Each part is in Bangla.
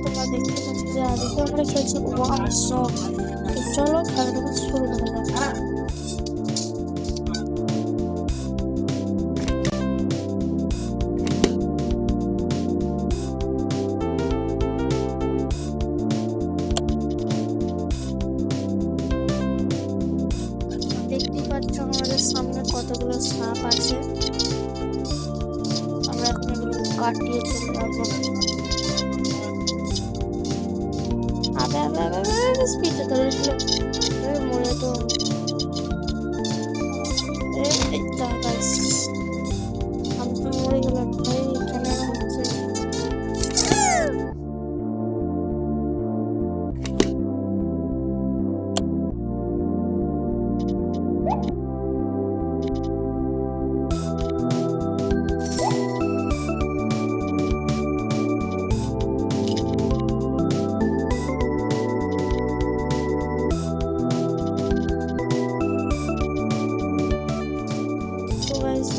তোমরা দেখতে পাচ্ছ যে আজকে আমরা খেলছি ওয়ান শট। তো চলো খেলাটা শুরু করা যাক। দেখতেই পাচ্ছ আমাদের সামনে কতগুলো সাপ আছে। আমরা এখন এগুলো কাটিয়ে চলে যাবো। স্পিডে ধরে মরে তো আমি তো মরে গেলাম ভাই। এখানে হচ্ছে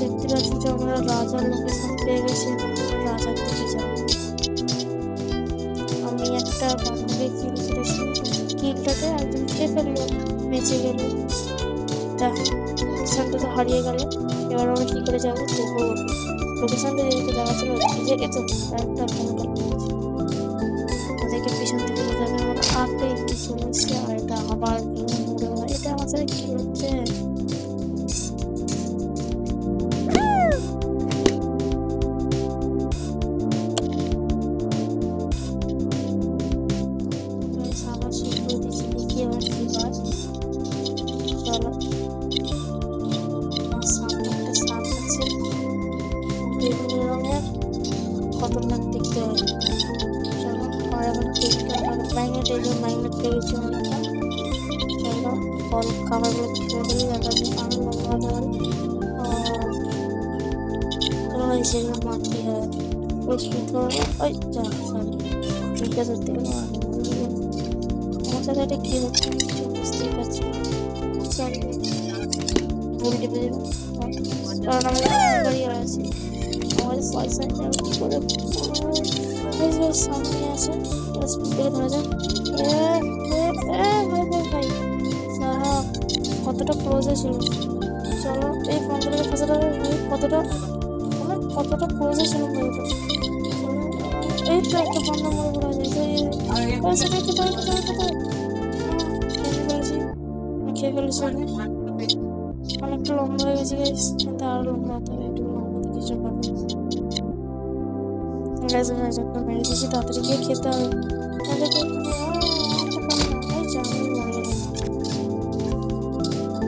দেখতে পাচ্ছি যে আমরা রাজার লোকেশন পেয়ে গেছি। রাজার দিকে যাবো। আমি একটা বান্ধবী কিল করেছি, কিলটাতে একদম খেয়ে ফেললো, বেঁচে গেল। লোকেশনটা তো হারিয়ে গেল। এবার আমরা কি করে যাবো? তবু লোকেশনটা যেদিকে যাওয়া ছিল ভিজে গেছে। একটা ফোনটা পেয়েছি, ওদেরকে পিছন থেকে বোঝাবে আমার হাতে একটু চলেছে। আর এটা আবার মরে হয়। এটা আমার সাথে কি হচ্ছে? খতরনাক দেখতে হয়। চলো আর এখন ম্যাগনেট ম্যাগনেট লেগেছে অনেকটা। চলো ফল খাবারগুলো খেয়ে ফেলে যাবে। আরো লম্বা হয় সেগুলো মাটি হয়। ওই স্পিড ওই যা সরি ঠিকটা ধরতে গেলে আমার সাথে এটা কী হচ্ছে বুঝতেই পারছি না। উল্টে পেয়ে কারণ আমি দাঁড়িয়ে আছি। আমাদের পয়সা কি করে সামনে আছে স্পিডে ধরা যায়। ভাই কতটা ক্লোজে ছিল। চলো এই ফোনটাকে ফেসাটা কতটা ক্লোজে ছিল। এই তো একটা ফোন নম্বর বলা যায়। পয়সাটা একটু খেয়ে ফেলেছি। অনেকটা লম্বা হয়ে গেছে গাইস, কিন্তু আরো লম্বা হতে হবে। একটু লম্বা তো কিছু পাবে। মেরে দিয়েছি, তাড়াতাড়ি গিয়ে খেতে হবে।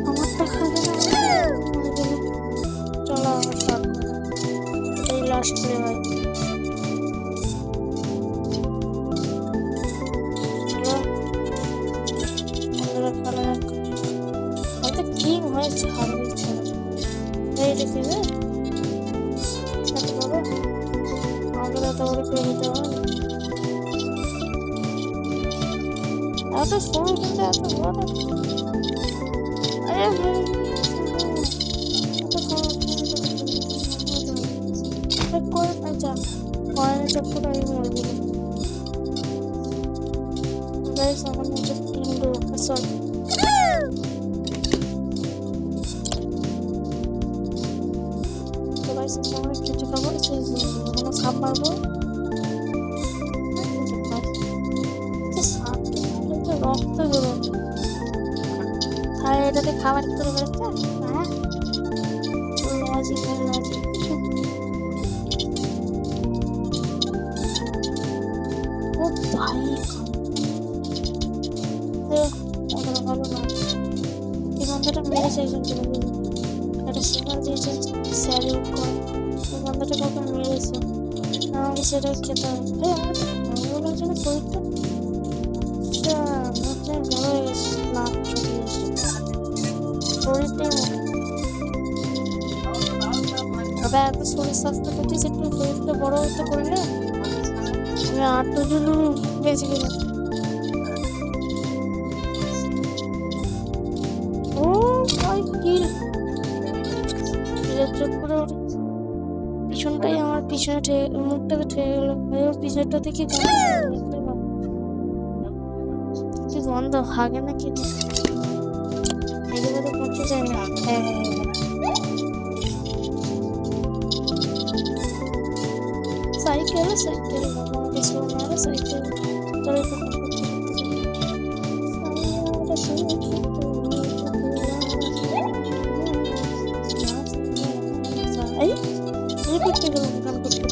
আমারটা খাবে না। চলো আমার স্টার্ট করো। এই লাস্ট প্লে ভাই। চলো বন্ধুরা খেলা যাক। হয়তো কিং হয়েছে হারবে ইচ্ছা। এই দেখি আমাদের এত বড় পেয়ে নিতে হয়। এত সরু কিন্তু এত বড়। কয়েনের চক্করে আমি মরে দিলাম। আমার মধ্যে সরি আমরা কেটে খাবো। সাপ মারবো। রক্ত বেরো তাহলে এটাতে খাবার কি করে বেরোচ্ছে? হ্যাঁ লজিক ও ভাই ভালো না। এই বন্ধুটা মেরেছে একজনকে। একটা সিগন্যাল দিয়েছে স্যালিউট কর। এই বন্ধুটা কখন মেরেছে আমাকে সেটা খেতে হবে। আমার জন্য পরীক্ষা বড় হয়ে গেছে। লাভ চলে গেছে শরীরটাই তবে এত শরীর স্বাস্থ্য করছিস একটু শরীরটা বড় হতে করলে আমি 8 জন বেঁচে গেলাম। ও ভাই কিল চোখ করে পিছনটাই আমার পিছনে মুখটাতে ঠেকে গেল। পিছনটা থেকে বন্ধ হাগে নাকি এগুলো তো পৌঁছে যায় না। হ্যাঁ হ্যাঁ হ্যাঁ সাইকেল সাইকেল আমাকে সোনার সাইকেল চলে তো এই তুমি করতে গেলাম গান করতে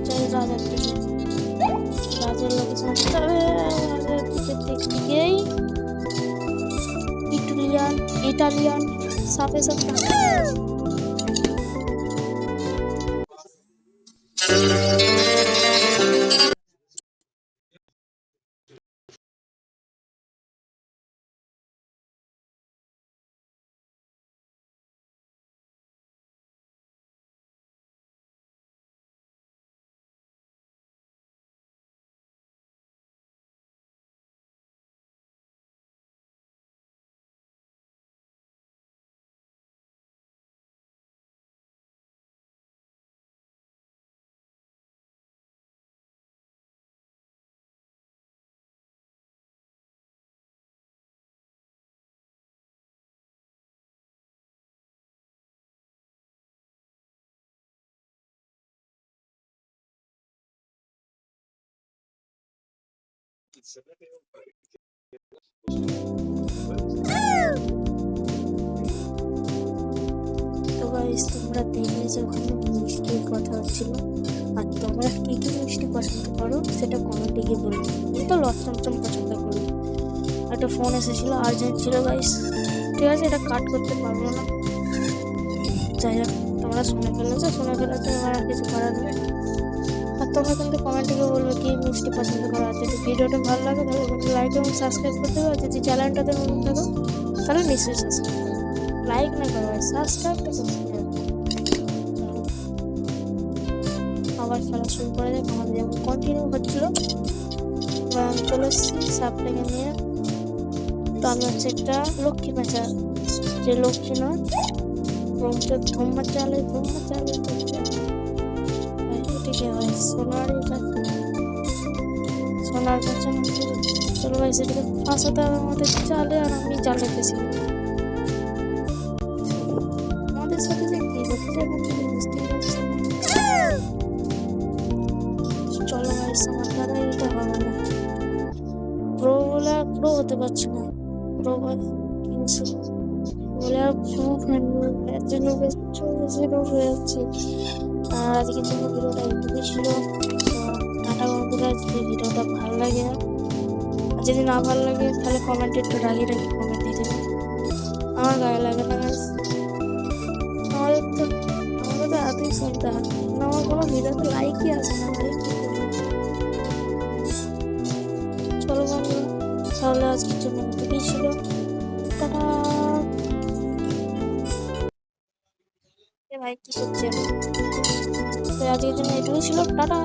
চাই রাজার দিকে রাজের লোকেশন দেখতে গিয়েই ইটালিয়ান ইটালিয়ান সাথে সাথে তো গাইস তোমরা দেখলে যে ওখানে মিষ্টির কথা হচ্ছিল আর তোমরা কি কি মিষ্টি পছন্দ করো সেটা কমেন্টে গিয়ে বলবে। আমি তো লট চমচম পছন্দ করি। একটা ফোন এসেছিল আর্জেন্ট ছিল গাইস, ঠিক আছে এটা কাট করতে পারবো না, যাই হোক তোমরা শুনে ফেলেছো আমার আর কিছু করার নেই। আর তোমরা কিন্তু কমেন্টে গিয়ে বলবে কি মিষ্টি পছন্দ করো। আর যদি ভিডিওটা ভালো লাগে তাহলে লাইক এবং সাবস্ক্রাইব করতে হবে। যদি চ্যানেলটাতে নতুন থাকো তাহলে নিশ্চয়ই সাবস্ক্রাইব করো, লাইক না করো সাবস্ক্রাইবটা করতে হবে। আবার খেলা শুরু করে দেয়, আমাদের যেমন কন্টিনিউ হচ্ছিল। এবার আমি চলে এসেছি সাপটাকে নিয়ে। তো আমি হচ্ছে একটা লক্ষ্মী পেঁচা, যে লক্ষ্মী নয় ধুম্মা চালে এটাকে হয় সোনার, এটা সোনার পেঁচা। চলো ভাই সেটাকে ফাঁসাতে হবে আমাদের চালে, আর আমি জালে ফেসে আমাদের সাথে যে কি হচ্ছে বুঝতে পারছি না। চলো ভাই আমার দ্বারা এটা হবে না, প্রো বলে আর প্রো হতে পারছি না, প্রো কিংস বলে আর প্রো হয়ে যাচ্ছে। আর আজকের জন্য ভিডিওটা একটুকুই ছিল। টাটা বন্ধুরা, যদি ভিডিওটা ভালো লাগে আর যদি না ভালো লাগে তাহলে কমেন্টে একটু রাগি কমেন্ট দিয়ে দেবেন, আমার গায়ে লাগে না। আমাদের তো এতই শুনতে হয় না, আমার কোনো ভিডিওতে লাইকই আসে না ভাই। চলো বন্ধুরা তাহলে আজকের জন্য এটুকুই ছিল, টাটা। ভাই কি করছে, আজকের জন্য এটুকুই ছিল, টাটা।